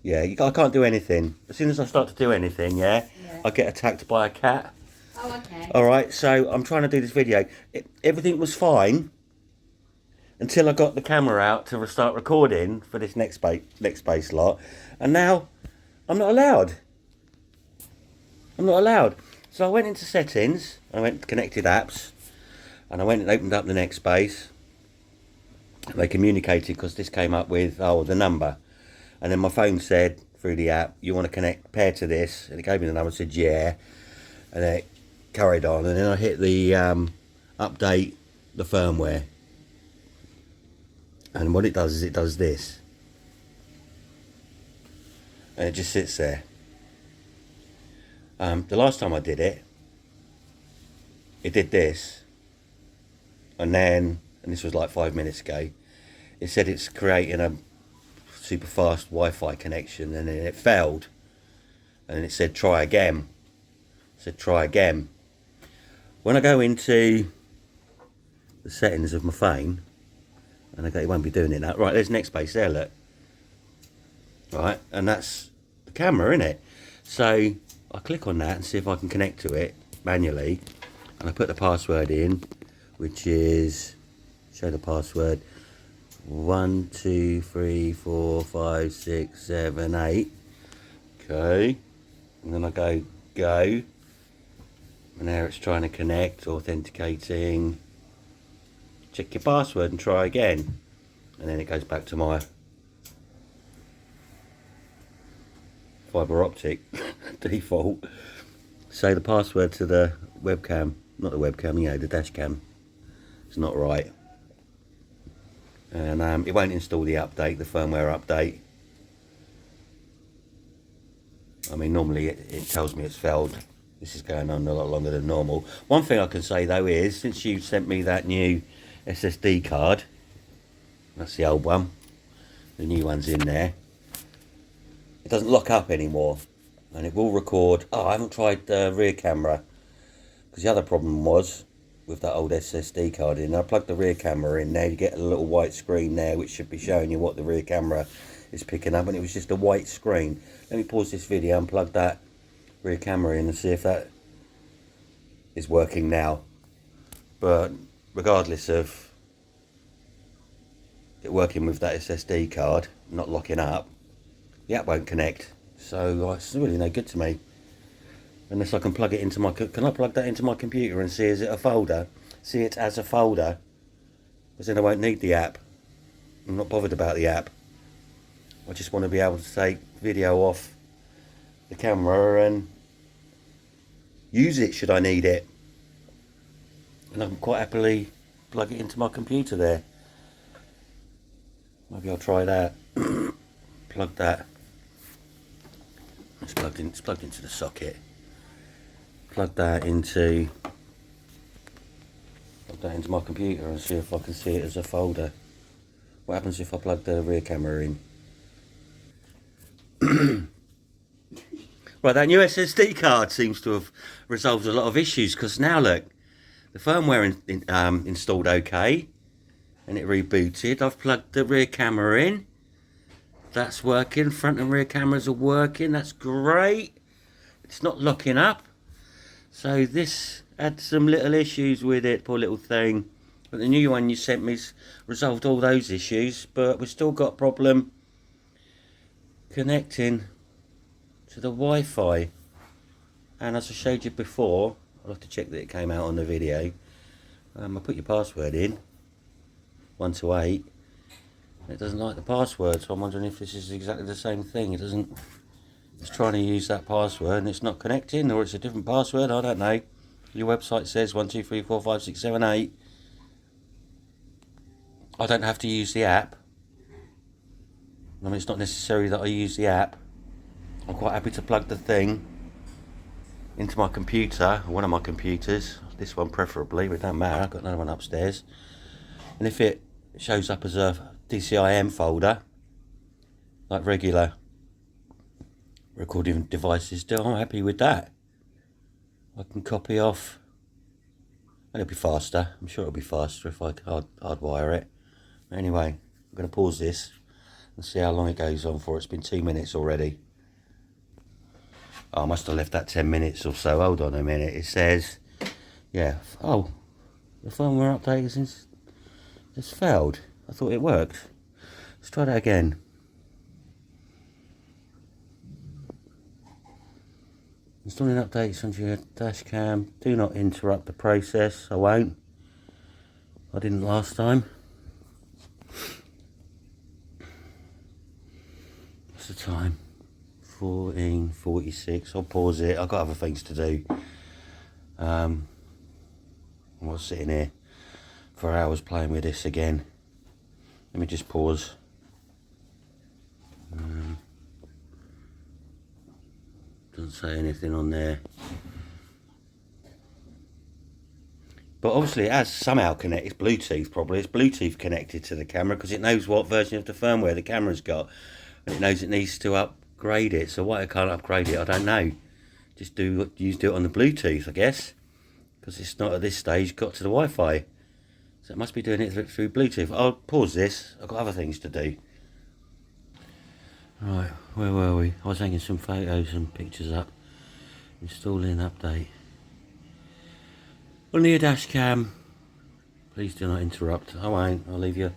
Yeah, I can't do anything. As soon as I start to do anything, Yeah. I get attacked by a cat. Oh, okay. All right, so I'm trying to do this video. Everything was fine until I got the camera out to start recording for this Nextbase lot, and now I'm not allowed. I'm not allowed. So I went into settings, I went to connected apps, and I went and opened up the Nextbase. They communicated because this came up with the number, and then my phone said through the app, you want to connect pair to this, and it gave me the number and said yeah, and then it carried on, and then I hit the update the firmware, and what it does is it does this, and it just sits there. The last time I did it, it did this, and this was like 5 minutes ago, it said it's creating a super fast Wi-Fi connection, and then it failed, and then it said try again. It said try again. When I go into the settings of my phone, and it won't be doing it now. Right, there's Nextbase there, look. Right, and that's the camera, isn't it? So I click on that and see if I can connect to it manually, and I put the password in, which is, show the password, 1 2 3 4 5 6 7 8. Okay, and then I go, and there it's trying to connect, authenticating. Check your password and try again, and then it goes back to my fibre optic default. Say the password to the webcam, not the webcam, the dash cam. It's not right, and it won't install the update, the firmware update. I mean, normally it tells me it's failed. This is going on a lot longer than normal. One thing I can say though is, since you sent me that new SSD card, that's the old one, the new one's in there, it doesn't lock up anymore, and it will record. I haven't tried the rear camera, because the other problem was with that old SSD card in, I plugged the rear camera in there, you get a little white screen there which should be showing you what the rear camera is picking up, and it was just a white screen. Let me pause this video and plug that rear camera in and see if that is working now. But regardless of it working with that SSD card not locking up, the app won't connect, so it's really no good to me unless I can plug it into my, can I plug that into my computer and see is it a folder, see it as a folder, because then I won't need the app. I'm not bothered about the app, I just want to be able to take video off the camera and use it should I need it, and I can quite happily plug it into my computer there. Maybe I'll try that. Plug that. It's plugged in. It's plugged into the socket. Plug that into my computer and see if I can see it as a folder. What happens if I plug the rear camera in? Right, that new SSD card seems to have resolved a lot of issues, because now look, the firmware installed okay, and it rebooted. I've plugged the rear camera in. That's working. Front and rear cameras are working. That's great. It's not locking up. So this had some little issues with it, poor little thing. But the new one you sent me's resolved all those issues, but we've still got a problem connecting to the Wi-Fi. And as I showed you before, I'll have to check that it came out on the video. I put your password in, 1 to 8. It doesn't like the password, so I'm wondering if this is exactly the same thing. It doesn't. It's trying to use that password and it's not connecting, or it's a different password. I don't know. Your website says 1 2 3 4 5 6 7 8. I don't have to use the app. I mean, it's not necessary that I use the app. I'm quite happy to plug the thing into my computer, one of my computers, this one preferably, but it don't matter, I've got another one upstairs. And if it shows up as a DCIM folder, like regular recording devices do, I'm happy with that. I can copy off, and it'll be faster. I'm sure it'll be faster if I hardwire it. Anyway, I'm going to pause this, Let's see how long it goes on for. It's been 2 minutes already. Oh, I must have left that 10 minutes or so. Hold on a minute. It says, yeah. Oh, the firmware update has failed. I thought it worked. Let's try that again. Installing updates onto your dash cam. Do not interrupt the process. I won't. I didn't last time. What's the time? 14:46. I'll pause it. I've got other things to do. I'm not sitting here for hours playing with this again. Let me just pause. Doesn't say anything on there. But obviously it has somehow connected. It's Bluetooth probably. It's Bluetooth connected to the camera because it knows what version of the firmware the camera's got. And it knows it needs to upgrade it. So why I can't upgrade it, I don't know. Just do it on the Bluetooth, I guess. Because it's not at this stage got to the Wi-Fi. So it must be doing it through Bluetooth. I'll pause this. I've got other things to do. Right, where were we? I was hanging some photos and pictures up. Installing update. On your dash cam. Please do not interrupt. I won't. I'll leave you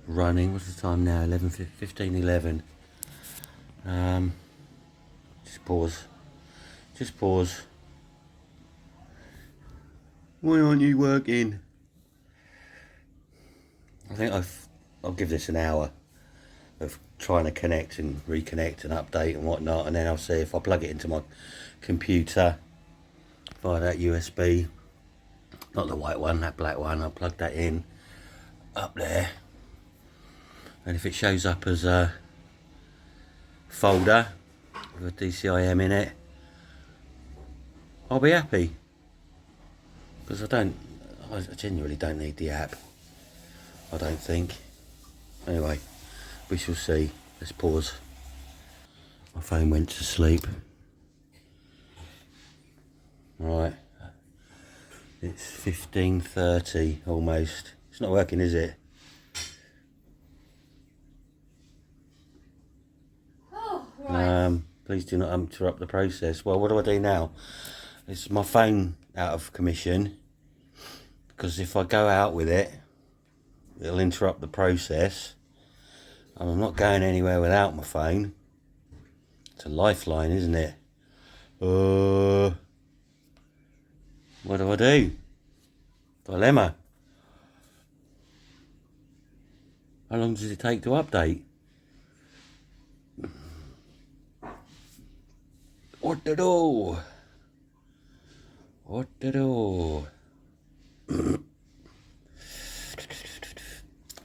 running. What's the time now? 15:11. Just pause. Just pause. Why aren't you working? I think I'll give this an hour of trying to connect and reconnect and update and whatnot, and then I'll see if I plug it into my computer via that USB, not the white one, that black one. I'll plug that in up there, and if it shows up as a folder with a DCIM in it, I'll be happy, because I genuinely don't need the app. I don't think. Anyway, we shall see. Let's pause. My phone went to sleep. Right. It's 15:30 almost. It's not working, is it? Oh, right. Please do not interrupt the process. Well, what do I do now? Is my phone out of commission? Because if I go out with it, it'll interrupt the process. And I'm not going anywhere without my phone. It's a lifeline, isn't it? What do I do? Dilemma. How long does it take to update? What to do? What to do?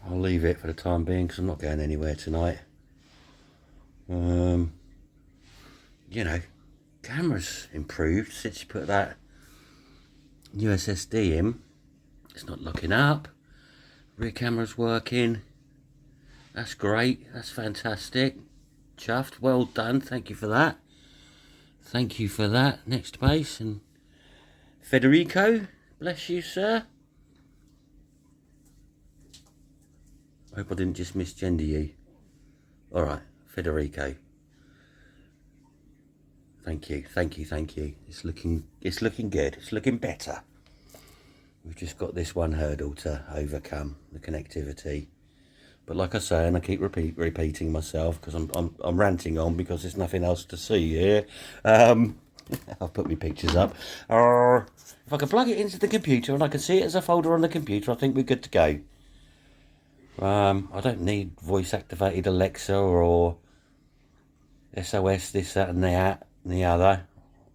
I'll leave it for the time being because I'm not going anywhere tonight. You know, camera's improved since you put that new SSD in. It's not locking up. Rear camera's working. That's great. That's fantastic. Chuffed. Well done. Thank you for that. Thank you for that, Nextbase and Federico. Bless you, sir. I hope I didn't just misgender you. All right, Federico. Thank you, thank you, thank you. It's looking good. It's looking better. We've just got this one hurdle to overcome, the connectivity. But like I say, and I keep repeating myself because I'm ranting on because there's nothing else to see here. I'll put my pictures up. If I can plug it into the computer and I can see it as a folder on the computer, I think we're good to go. I don't need voice activated Alexa or SOS, this, that and the other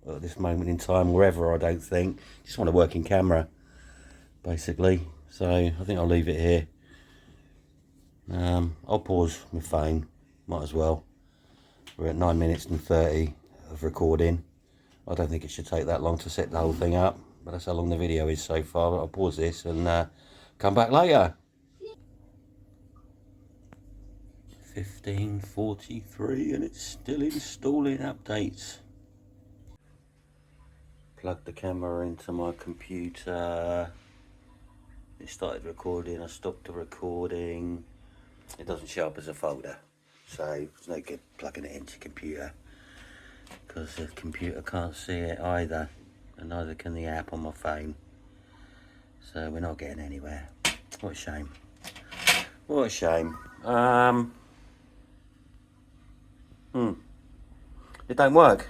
at this moment in time, wherever. I don't think. Just want a working camera, basically. So I think I'll leave it here. I'll pause my phone, might as well. We're at 9 minutes and 30 of recording. I don't think it should take that long to set the whole thing up, but that's how long the video is so far. But I'll pause this and come back later. 15:43 and it's still installing updates. Plug the camera into my computer. It started recording, I stopped the recording. It doesn't show up as a folder. So it's no good plugging it into your computer because the computer can't see it either, and neither can the app on my phone. So we're not getting anywhere. What a shame. What a shame. It don't work.